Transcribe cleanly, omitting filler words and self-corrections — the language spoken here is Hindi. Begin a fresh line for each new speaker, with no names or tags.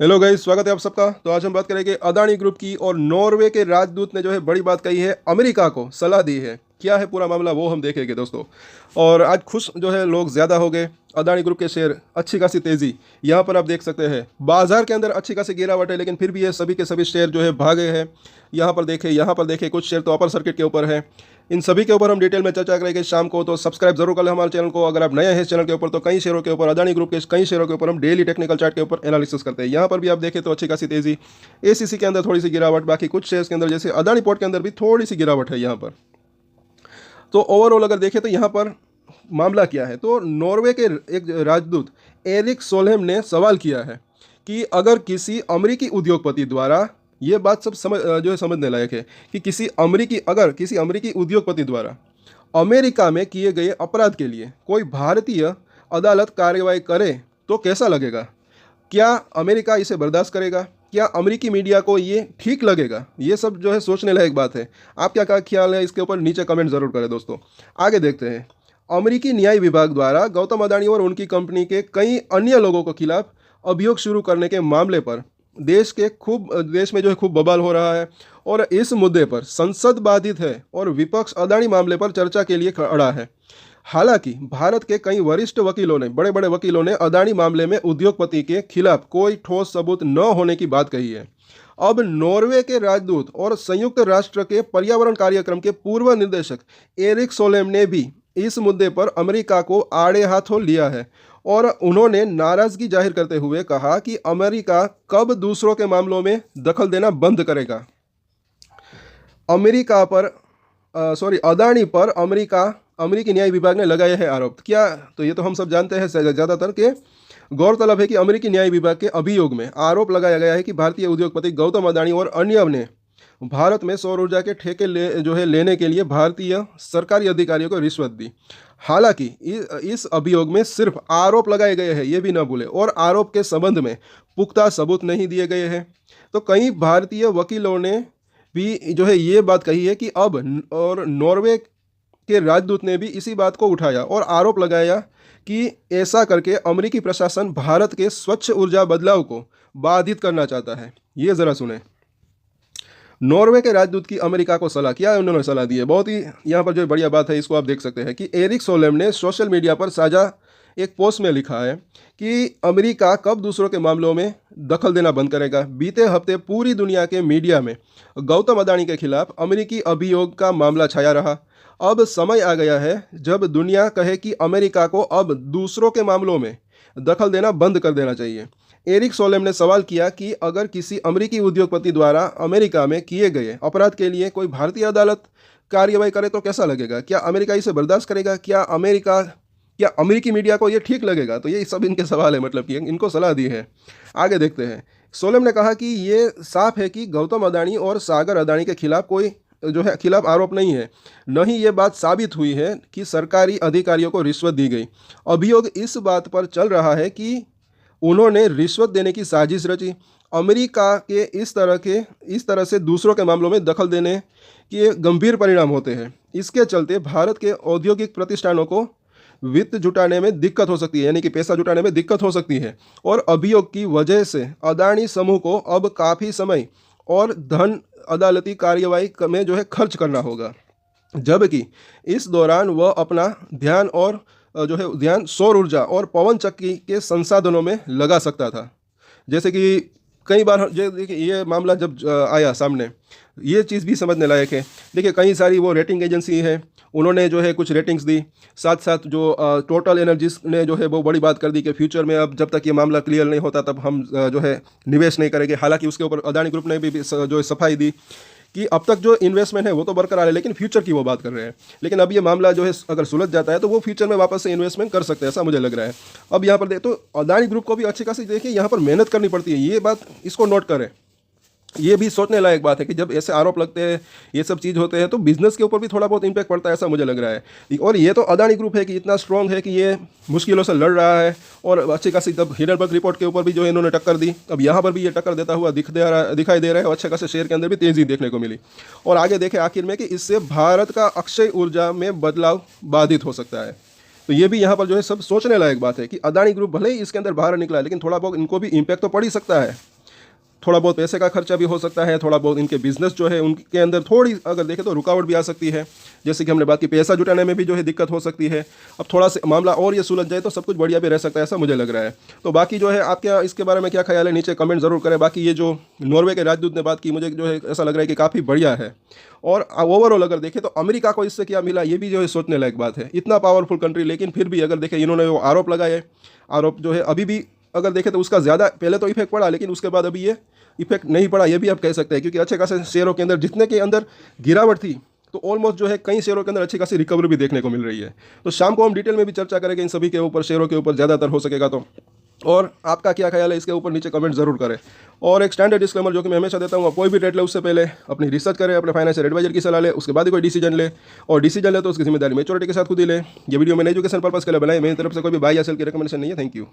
हेलो गाइस, स्वागत है आप सबका। तो आज हम बात करेंगे अदानी ग्रुप की। और नॉर्वे के राजदूत ने जो है बड़ी बात कही है, अमेरिका को सलाह दी है। क्या है पूरा मामला वो हम देखेंगे दोस्तों। और आज खुश जो है लोग ज़्यादा हो गए। अदानी ग्रुप के शेयर अच्छी खासी तेज़ी यहाँ पर आप देख सकते हैं। बाजार के अंदर अच्छी खासी गिरावट है, लेकिन फिर भी ये सभी के सभी शेयर जो है भागे हैं। यहाँ पर देखें कुछ शेयर तो अपर सर्किट के ऊपर है। इन सभी के ऊपर हम डिटेल में चर्चा करेंगे शाम को। तो सब्सक्राइब जरूर कर लें हमारे चैनल को। अगर आप नए हैं इस चैनल के ऊपर, तो कई शेयरों के ऊपर, अदानी ग्रुप के कई शेयरों के ऊपर हम डेली टेक्निकल चार्ट के ऊपर एनालिसिस करते हैं। यहाँ पर भी आप देखें तो अच्छी खासी तेजी, एसीसी के अंदर थोड़ी सी गिरावट, बाकी कुछ शेयर्स के अंदर जैसे अदानी पोर्ट के अंदर भी थोड़ी सी गिरावट है यहाँ पर। तो ओवरऑल अगर देखें तो यहाँ पर मामला क्या है, तो नॉर्वे के एक राजदूत एरिक सोलहेम ने सवाल किया है कि अगर किसी अमेरिकी उद्योगपति द्वारा, ये बात सब जो है समझने लायक है कि अगर किसी अमेरिकी उद्योगपति द्वारा अमेरिका में किए गए अपराध के लिए कोई भारतीय अदालत कार्रवाई करे तो कैसा लगेगा। क्या अमेरिका इसे बर्दाश्त करेगा? क्या अमेरिकी मीडिया को ये ठीक लगेगा? ये सब जो है सोचने लायक बात है। आप क्या ख्याल है इसके ऊपर नीचे कमेंट जरूर करें दोस्तों। आगे देखते हैं। अमेरिकी न्याय विभाग द्वारा गौतम अदानी और उनकी कंपनी के कई अन्य लोगों के खिलाफ अभियोग शुरू करने के मामले पर देश में जो है खूब बवाल हो रहा है। और इस मुद्दे पर संसद बाधित है और विपक्ष अदानी मामले पर चर्चा के लिए खड़ा है। हालांकि भारत के कई वरिष्ठ वकीलों ने, बड़े बड़े वकीलों ने अदानी मामले में उद्योगपति के खिलाफ कोई ठोस सबूत न होने की बात कही है। अब नॉर्वे के राजदूत और संयुक्त राष्ट्र के पर्यावरण कार्यक्रम के पूर्व निदेशक एरिक सोलेम ने भी इस मुद्दे पर अमेरिका को आड़े हाथों लिया है। और उन्होंने नाराजगी जाहिर करते हुए कहा कि अमेरिका कब दूसरों के मामलों में दखल देना बंद करेगा। अदानी पर अमेरिकी न्याय विभाग ने लगाया है आरोप। क्या? तो ये तो हम सब जानते हैं ज़्यादातर के। गौरतलब है कि अमेरिकी न्याय विभाग के अभियोग में आरोप लगाया गया है कि भारतीय उद्योगपति गौतम अदानी और अन्य ने भारत में सौर ऊर्जा के ठेके लेने के लिए भारतीय सरकारी अधिकारियों को रिश्वत दी। हालांकि इस अभियोग में सिर्फ आरोप लगाए गए हैं, ये भी ना भूले, और आरोप के संबंध में पुख्ता सबूत नहीं दिए गए हैं। तो कई भारतीय वकीलों ने भी जो है ये बात कही है कि और नॉर्वे के राजदूत ने भी इसी बात को उठाया और आरोप लगाया कि ऐसा करके अमेरिकी प्रशासन भारत के स्वच्छ ऊर्जा बदलाव को बाधित करना चाहता है। ये ज़रा सुने। नॉर्वे के राजदूत की अमेरिका को सलाह। क्या उन्होंने सलाह दी है? बहुत ही यहाँ पर जो बढ़िया बात है, इसको आप देख सकते हैं कि एरिक सोलेम ने सोशल मीडिया पर साझा एक पोस्ट में लिखा है कि अमेरिका कब दूसरों के मामलों में दखल देना बंद करेगा। बीते हफ्ते पूरी दुनिया के मीडिया में गौतम अदानी के खिलाफ अमेरिकी अभियोग का मामला छाया रहा। अब समय आ गया है जब दुनिया कहे कि अमेरिका को अब दूसरों के मामलों में दखल देना बंद कर देना चाहिए। एरिक सोलेम ने सवाल किया कि अगर किसी अमेरिकी उद्योगपति द्वारा अमेरिका में किए गए अपराध के लिए कोई भारतीय अदालत कार्रवाई करे तो कैसा लगेगा। क्या अमेरिका इसे बर्दाश्त करेगा? क्या अमेरिकी मीडिया को ये ठीक लगेगा? तो ये सब इनके सवाल है, मतलब कि इनको सलाह दी है। आगे देखते हैं। सोलेम ने कहा कि ये साफ है कि गौतम अदानी और सागर अदानी के खिलाफ कोई खिलाफ आरोप नहीं है। न ही ये बात साबित हुई है कि सरकारी अधिकारियों को रिश्वत दी गई। अभियोग इस बात पर चल रहा है कि उन्होंने रिश्वत देने की साजिश रची। अमेरिका के इस तरह से दूसरों के मामलों में दखल देने के गंभीर परिणाम होते हैं। इसके चलते भारत के औद्योगिक प्रतिष्ठानों को वित्त जुटाने में दिक्कत हो सकती है, यानी कि पैसा जुटाने में दिक्कत हो सकती है। और अभियोग की वजह से अदानी समूह को अब काफ़ी समय और धन अदालती कार्यवाही में जो है खर्च करना होगा, जबकि इस दौरान वह अपना ध्यान सौर ऊर्जा और पवन चक्की के संसाधनों में लगा सकता था। जैसे कि कई बार देखिए ये मामला जब आया सामने, ये चीज़ भी समझने लायक है। देखिए कई सारी वो रेटिंग एजेंसी है, उन्होंने जो है कुछ रेटिंग्स दी। साथ साथ जो टोटल एनर्जीज ने जो है वो बड़ी बात कर दी कि फ्यूचर में अब जब तक ये मामला क्लियर नहीं होता तब हम जो है निवेश नहीं करेंगे। हालांकि उसके ऊपर अदानी ग्रुप ने भी जो है सफाई दी कि अब तक जो इन्वेस्टमेंट है वो तो बरकरार है, लेकिन फ्यूचर की वो बात कर रहे हैं। लेकिन अब ये मामला जो है अगर सुलझ जाता है तो वो फ्यूचर में वापस से इन्वेस्टमेंट कर सकते हैं, ऐसा मुझे लग रहा है। अब यहाँ पर देख तो अदानी ग्रुप को भी अच्छी खासी देखिए यहाँ पर मेहनत करनी पड़ती है। ये बात इसको नोट करें। ये भी सोचने लायक बात है कि जब ऐसे आरोप लगते हैं, ये सब चीज़ होते हैं, तो बिजनेस के ऊपर भी थोड़ा बहुत इम्पैक्ट पड़ता है, ऐसा मुझे लग रहा है। और ये तो अदानी ग्रुप है कि इतना स्ट्रॉन्ग है कि ये मुश्किलों से लड़ रहा है। और अच्छी खासी तब हिंडनबर्ग रिपोर्ट के ऊपर भी जो है इन्होंने टक्कर दी, अब यहाँ पर भी ये टक्कर देता हुआ दिखाई दे रहा है। अच्छे खासे शेयर के अंदर भी तेज़ी देखने को मिली। और आगे देखें आखिर में कि इससे भारत का अक्षय ऊर्जा में बदलाव बाधित हो सकता है। तो ये भी यहाँ पर जो है सब सोचने लायक बात है कि अदानी ग्रुप भले ही इसके अंदर बाहर निकला है, लेकिन थोड़ा बहुत इनको भी इम्पैक्ट तो पड़ ही सकता है। थोड़ा बहुत पैसे का खर्चा भी हो सकता है, थोड़ा बहुत इनके बिजनेस जो है उनके अंदर थोड़ी अगर देखें तो रुकावट भी आ सकती है, जैसे कि हमने बात की पैसा जुटाने में भी जो है दिक्कत हो सकती है। अब थोड़ा सा मामला और ये सुलझ जाए तो सब कुछ बढ़िया भी रह सकता है, ऐसा मुझे लग रहा है। तो बाकी जो है आप क्या इसके बारे में क्या ख्याल है, नीचे कमेंट जरूर करें। बाकी ये जो नॉर्वे के राजदूत ने बात की, मुझे जो है ऐसा लग रहा है कि काफ़ी बढ़िया है। और ओवरऑल अगर देखें तो अमेरिका को इससे क्या मिला, ये भी जो है सोचने लायक बात है। इतना पावरफुल कंट्री, लेकिन फिर भी अगर देखें इन्होंने वो आरोप लगाए, आरोप जो है अभी भी अगर देखें तो उसका ज़्यादा पहले तो इफेक्ट पड़ा, लेकिन उसके बाद अभी ये इफेक्ट नहीं पड़ा, ये भी आप कह सकते हैं। क्योंकि अच्छे खासे शेयरों के अंदर जितने के अंदर गिरावट थी, तो ऑलमोस्ट जो है कई शेयरों के अंदर अच्छी खासी रिकवरी भी देखने को मिल रही है। तो शाम को हम डिटेल में भी चर्चा करेंगे इन सभी के ऊपर, शेयरों के ऊपर ज़्यादातर हो सकेगा तो। और आपका क्या ख्याल है इसके ऊपर नीचे कमेंट जरूर करें। और एक स्टैंडर्ड डिस्क्लेमर जो कि मैं हमेशा देता हूँ, आप कोई भी ट्रेड ले उससे पहले अपनी रिसर्च करें, अपने फाइनेंशियल एडवाइजर की सलाह ले, उसके बाद ही कोई डिसीजन ले। और डिसीजन ले तो उसकी जिम्मेदारी मैच्योरिटी के साथ खुद ही ले। ये वीडियो मैंने एजुकेशन पर्पस के लिए बनाई, मेरी तरफ से कोई भी बाय या सेल की रिकमेंडेशन नहीं है। Thank you.